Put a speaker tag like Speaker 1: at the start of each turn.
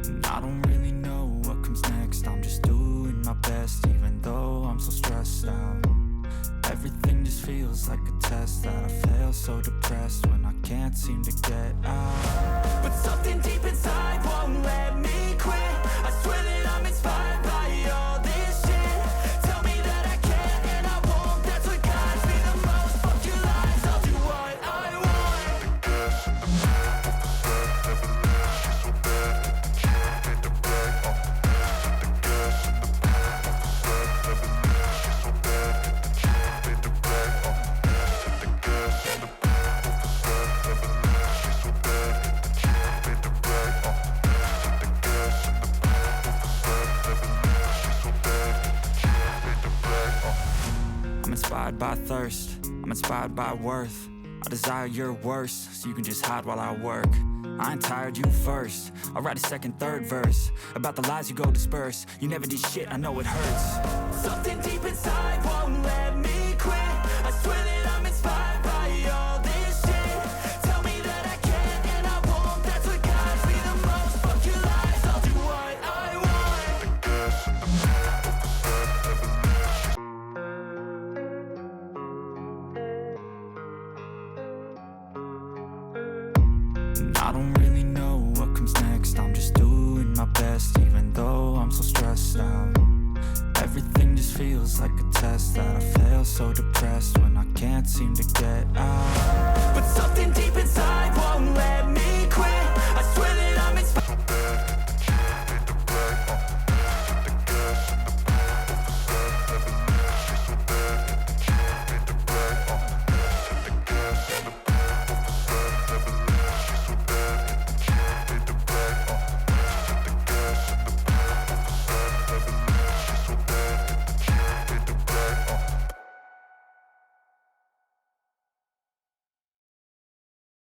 Speaker 1: And I don't really know what comes next. I'm just doing my best, even though I'm so stressed out. Everything just feels like a test that I fail, so depressed when I can't seem to get out. But something deep inside won't let me quit. I swear that I'm inspired by all this shit. Tell me that I can and I won't. That's what guides me the most. Fuck your lies, I'll do what I want. The gas in the back of the set never leaves. She's so bad that the chick made the brag. The gas in the back of the set never leaves. She's so bad that the chick made the brag. The gas in the back of the set never leaves. She's so bad that the chick made the brag. The gas in the back of the set never leaves. She's so bad that the chick made the brag. I'm inspired by thirst, I'm inspired by worth. I desire your worst, so you can just hide while I work. I ain't tired, you first. I'll write a second, third verse about the lies you go disperse. You never did shit, I know it hurts. Something deep inside won't let me quit. I swear that I'm inspired by all this shit. Tell me that I can and I won't. That's what guides me the most. Fuck your lies, I'll do what I want. The gas in the back of the set never leaves. And I don't really know what comes next. I'm just doing my best, even though I'm so stressed out. Everything just feels like a test that I fail, so depressed when I can't seem to get out. But something deep inside won't let